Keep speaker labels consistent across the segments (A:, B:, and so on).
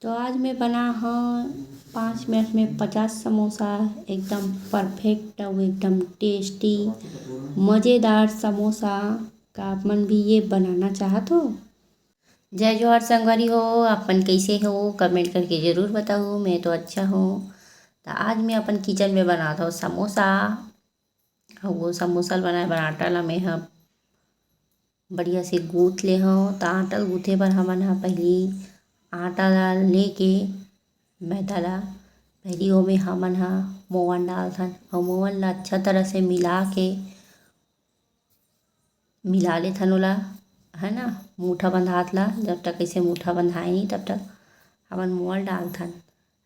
A: तो आज मैं बना हाँ 5 मिनट में 50 समोसा। एकदम परफेक्ट और एकदम टेस्टी मज़ेदार समोसा का अपन भी ये बनाना चाहत हो। जय जोहार संगवारी हो। अपन कैसे हो कमेंट करके ज़रूर बताओ। मैं तो अच्छा हूँ। तो आज मैं अपन किचन में बनाता हूँ समोसा। और वो समोसा बनाए बनाटा ला मैं हाँ बढ़िया से गूँथ ले हूँ। तो आटा गूँथे बर हमन हा पहली आटा ला लेके मैदा ला पहली ओमे हमन हा मोअन डालथन और मोअन ला अच्छा तरह से मिला लेथन ओला, है ना। मूठा बंधात ला जब तक ऐसे मूठा बंधाए नहीं तब तक हमन मोअन डालथन।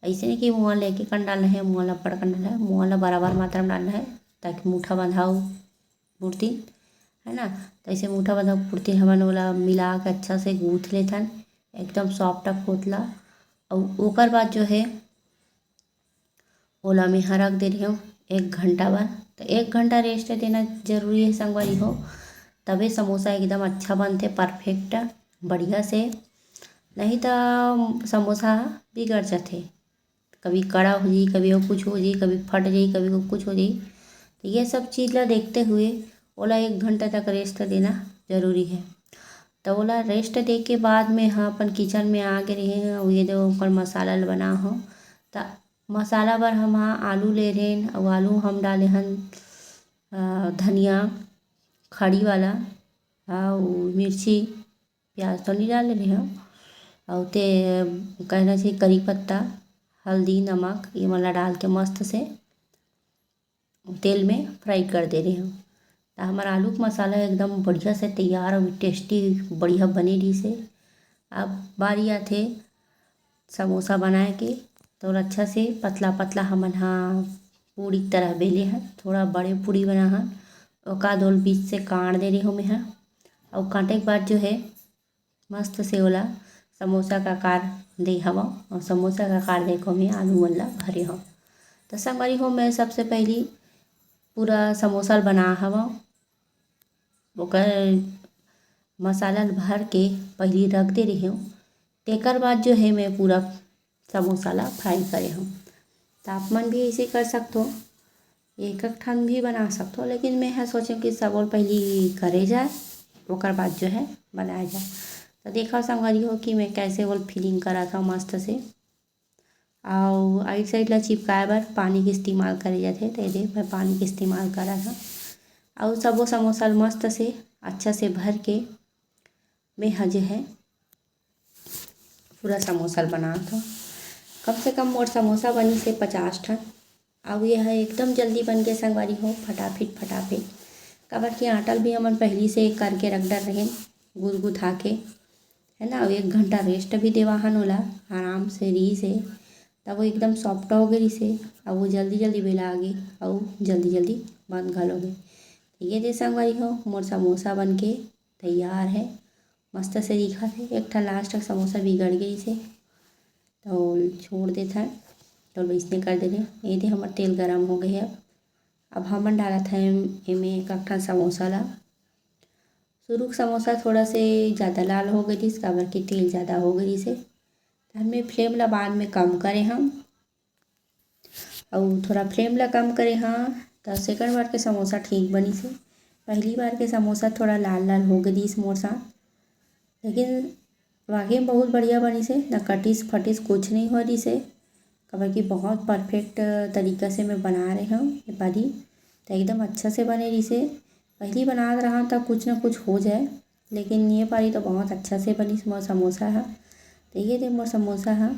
A: ऐसे नहीं कि मोअन लेके कन डालना है, मोअन ला बड़ कन डालना है, मोअन ला बराबर मात्रा में डालना है ताकि मूठा बंधाओ पूर्ति, है ना। तो ऐसे मूठा बंधा पूर्ति हमन ओला मिला के अच्छा से गूँथ लेथन एकदम सॉफ्ट होतला। और ओकर बाद जो है ओला में यहाँ रख दे रही हूँ 1 घंटा बाद। तो 1 घंटा रेस्ट देना जरूरी है संगवारी हो, तबे समोसा एकदम अच्छा बनते परफेक्ट बढ़िया से। नहीं तो समोसा बिगड़ जाते, कभी कड़ा हो जाई, कभी वो कुछ हो जाई, कभी फट जाई, कभी वो कुछ हो जाई। तो ये सब चीज़ ला देखते हुए ओला 1 घंटा तक रेस्ट देना जरूरी है। तो ओला रेस्ट दे के बाद में हाँ अपन किचन में आ गए रहे हैं और ये जो ऊपर मसाला ला बना हो। तो मसाला बर हम हाँ आलू ले रहे हैं और आलू हम डाले हन धनिया खड़ी वाला और मिर्ची प्याज तो नहीं डाल रहे हैं। और ते कहना चाहिए करी पत्ता हल्दी नमक ये वाला डाल के मस्त से तेल में फ्राई कर दे रही हूँ। तो हमारा आलू का मसाला एकदम बढ़िया से तैयार और टेस्टी बढ़िया बने रही से। अब बारी आथे समोसा बनाए के। तो अच्छा से पतला पतला हमन हाँ पूरी की तरह बेले हैं, थोड़ा बड़े पूरी बना हन ओका दोल बीच से काट दे रही हूँ मैं हाँ। और काटे के बाद जो है मस्त से ओला समोसा का आकार दे हवा और समोसा का आकार देखो मैं आलू मन ला भरे हूँ। तो संगवारी हो मैं सबसे पहली पूरा समोसा बना हवा ओकर मसाला भर के पहली रख दे रही हूँ। तेकर बाद जो है मैं पूरा समोसा ला फ्राई करे हूँ। तो आप मन भी ऐसे कर सकते हो, एक एक ठन भी बना सकते हो, लेकिन मैं है सोचे कि सब और पहली करे जाए ओकर बाद जो है बनाया जाए। तो देखा संगवारी हो कि मैं कैसे वो फिलिंग करा था मस्त से। और आइट साइड ला चिपकाए बर पानी के इस्तेमाल करे जाते। तो ये मैं पानी के इस्तेमाल करा था और सब वो समोसा मस्त से अच्छा से भर के मैं हाँ जो है पूरा समोसा बना था। कम से कम मोर समोसा बनी से 50 ठन। और यह एकदम जल्दी बन के संगवारी हो फटाफट काबर कि आटा भी हमन पहली से करके रख डर रहे गुथा के, है ना। और 1 घंटा रेस्ट भी देवाहन ओला आराम से रही से। तब वो एकदम सॉफ्ट हो गई से और वो जल्दी जल्दी बेला आ गई और जल्दी जल्दी बंद घल हो गई। तो ये दे संगवारी हो मोर समोसा बन के तैयार है, मस्त से दिखा थे। एक ठन लास्ट तक समोसा बिगड़ गई से तो छोड़ देता है। तो वैसने कर दे रहे ये दे हमार तेल गरम हो गई है। अब हमन डाला था एमे एक ठन समोसा ला। शुरू का समोसा थोड़ा से ज़्यादा लाल हो गई थी काबर कि तेल ज़्यादा हो गई से। हमें फ्लेम ला बाद में कम करे हम और थोड़ा फ्लेम ला कम करे हाँ। तो सेकंड बार के समोसा ठीक बनी से। पहली बार के समोसा थोड़ा लाल लाल हो गई इस मोर साथ, लेकिन वाकई में बहुत बढ़िया बनी से। ना कटिस फटिस कुछ नहीं हो रही से काबर कि बहुत परफेक्ट तरीका से मैं बना रही हूँ ये बारी। तो एकदम अच्छा से बने रही से। पहली बना रहा था कुछ ना कुछ हो जाए, लेकिन ये पारी तो बहुत अच्छा से बनी मोर समोसा है। तो ये दे मोर समोसा है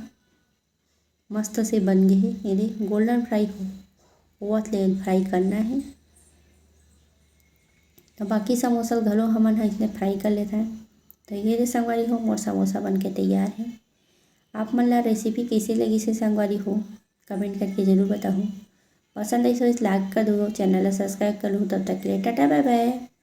A: मस्त से बन गए है। ये दे गोल्डन फ्राई हो बहुत ले फ्राई करना है। तो बाकी समोसा घलो हमन इसने फ्राई कर लेते हैं। तो ये दे संगवारी हो मोर समोसा बन के तैयार है। आप मन ला रेसिपी कैसे लगी से संगवारी हो कमेंट करके ज़रूर बताओ। पसंद आई तो इस लाइक कर दो, चैनल ला सब्सक्राइब कर लो। तब तक के लिए टाटा बाय बाय।